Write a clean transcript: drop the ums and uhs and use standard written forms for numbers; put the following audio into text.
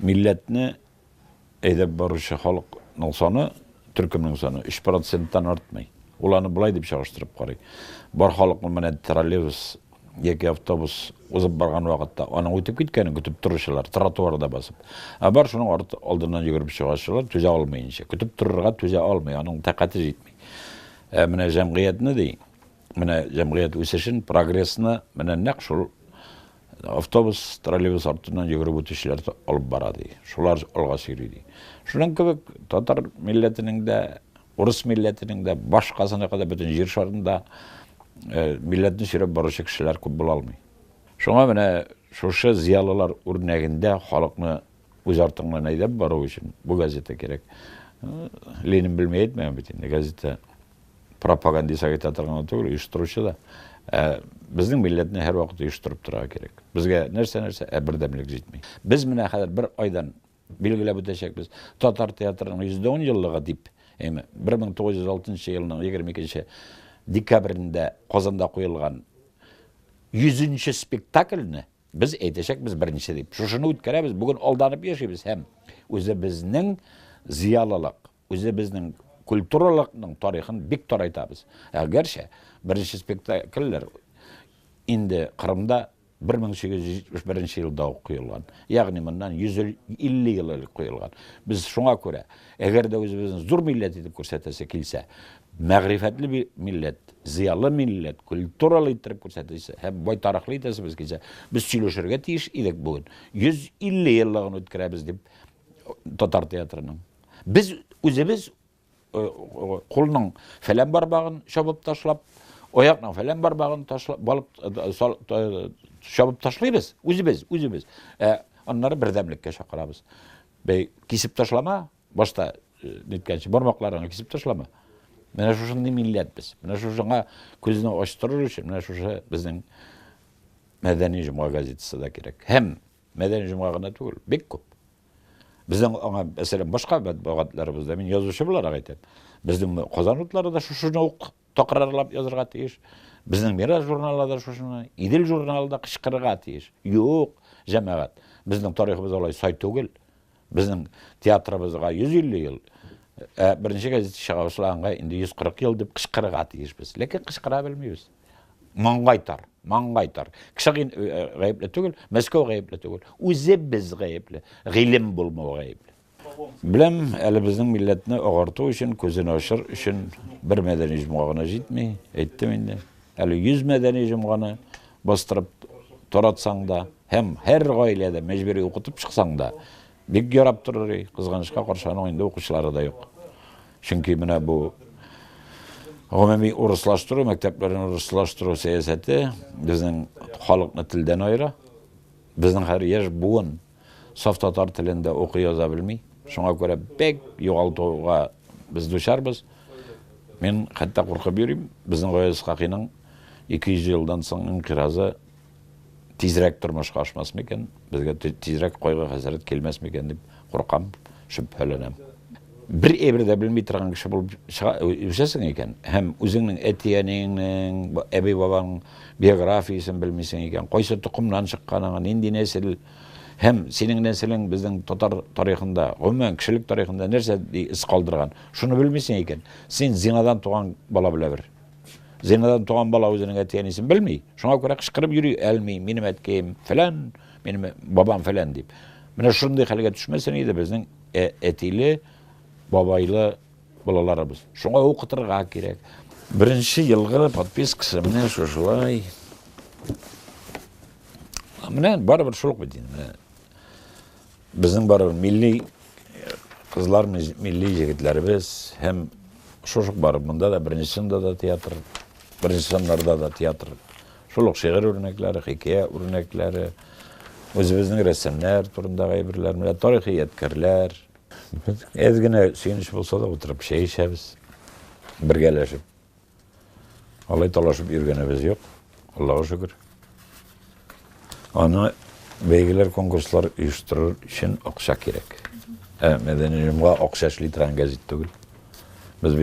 milletni eydep barışı halkның sonu, türkümның sonu 3%'dan artmay. Ulanı bulay dep çağıştırıp qaray. Bar halkның menen trolleybus, eki avtobus uzып bargan wagtda onun ötüp gitkeni kütüp turuşlar, trotuarda basıp. Bar şunun aldından yugurup çygaşlar töze almayınca. Kütüp tururga töze almay, onun takati jetmey. Mene jamgiyet ne dey? Mene jamgiyet ösüşün progressini mene naq şol avtobus, trolleybus artından yugurub ötüşler alıp barady. Şular alga sürüdi. Şundan köp tatar milletinin de, Rus milletinin de başkasına kadar bütün yer şarında milletini sürüp barışı kişiler köp bula almay. Şoňa mene şoşa ziyalılar örneginde halkny öz artyňdan aýdap baruu üçin bu gazete kerek. Lenin bilmeýetmeýän bitin. Gazete propagandist agitatorlar tugul uyuşturuşy da. Bizning milletni her wagt uyuşturup tura kerek. Bizge nerse birdemlik jetmeýär. Biz mene häzir bir aýdan belgilep öteşek biz Tatar teatrynyň 110 ýyllygy dip 1906 ýylynyň 22 dekabrinde Kozanda goýulgan 100-nji spektaklni biz eteşek biz birinçi dip. Şuşuny ötkerebiz, bugün aldanyp ýaşaýbız hem özü bizning ziyalylyk, özü bizning kulturalalykyň taryhyn bek tor aýtabız. Gerçi birinçi spektakller indi Kırımda 1871 ýylda goýulgan. Ýagny mundan 150 ýyl goýulgan. Biz şoňa görä, egerde özümizni zur millet edip görsetese kilse, magrifetli bir millet, ziyalı millet, kulturaly etdirip görsetese, hem boy tarihli etesimiz kilse, biz süýleşerge tiýiş idek bugün. 150 ýyllygyny ötkerebiz dip Tatar teatrynyň. Biz özümiz kulunyň falan barbagyn şobup taşlap, oyaknyň falan barbagyn taşlap balyp şobup taşlaýbız. Özümiz. Onları birdemlikke şakyrabız. Bey kisip taşlama, başta netkençi barmaklaryny kisip taşlama. Mene şuşunday millet biz. Mene şuşuňa gözüni açtyrır üçin, mene şuşa bizning Medeni Juma gazetesi da kerek. Hem Medeni Juma gana tugul, bek köp. Bizden ona mesela başka gazetelerimizde men ýazgıçy bolar aýtam. Bizden Kozanutlarda da şuşuny takrarlap ýazarga tiýiş. Bizden Miraz jurnallarda şuşuny, İdil jurnalında kışkırga tiýiş. Ýok, jemaat. Bizden taryhymyz olay say tugul. Bizden teatrymyzga 150 ýyl. Birinçi gazete şagaşlanga indi 140 ýyl dip kışkırga tiýiş biz. Lekin kışkıra bilmeýiz. Mangaytar. Kişi gaýpli tugul, Moskwa gaýpli tugul. Özü biz gaýpli. Gilim bolmagy gaýpli. Bilem, eli bizning milletini ogartuu üçin, közüni aşır üçin bir medeni jumgana jetmeý. Etdim indi. Eli 100 medeni jumgany bastyryp toratsaň da, hem her gaýlede mejburi okutup çyksaň da, bek ýarap turar. Kızganyşka garşy anyň indi okuçylary da ýok. Çünki mene bu Gomemi uruslaştırуу, mekteplerini uruslaştırуу siyaseti bizning halkny tilden aýra. Bizning her ýaş bugun saf tatar tilinde oky ýaza bilmeý. Şoňa görä bek ýogaltooga biz düşärbis. Men hatda gurkup ýörüm, bizning Goýaz Hakynyň 200 ýyldan soň inqirazy tizrek turmuşga aşmasmy eken, bizge tizrek goýga hasarat kelmesmiken dip gurkam, şüphelenəm. Bir ebrede bilmeýi turgan kişi bolup üşesiň eken, hem özüňiň etiýeniň, ebi babaň biografiýasyny bilmeýsiň eken, goýsa tukumdan çykkanyň, indi nesil, hem seniň nesiliň bizning tatar taryhynda, gommen kişilik taryhynda nerse is kaldyrgan, şunu bilmeýsiň eken, sen zinadan tugan bala bileber. Zinadan tugan bala özüniň etiýenini bilmeýi. Şoňa görä kışkırıp ýürüýär, elmi, menim etkeýim falan, menim babam falan diýip. Mene şunday halga düşmesin edi bizning etili babaylı balalarımız. Şoňa okutyrga kerek. Birinçi ýylgy podpiskasy mene şuşulay. Mene baribir şoluk bidin. Bizning baribir milli kızlar, milli jigitlerimiz hem şoşuk barib. Bunda da birinçisinde da teatr, birinçi sanlarda da teatr. Şoluk şeýer örnekleri, hikaye örnekleri, özümizning ressemler turunda gaýbirler, taryhy ýetkerler. Ezgine süýünç bolsa da oturup şeýişebiz. Birgeleşip. Alay talaşyp ýürgenimiz ýok. Allaha şükür. Ana beýgiler konkurslar uýuşturar üçin okşa kerek. Medeni jumga okşaşly tran gazet tugul. Biz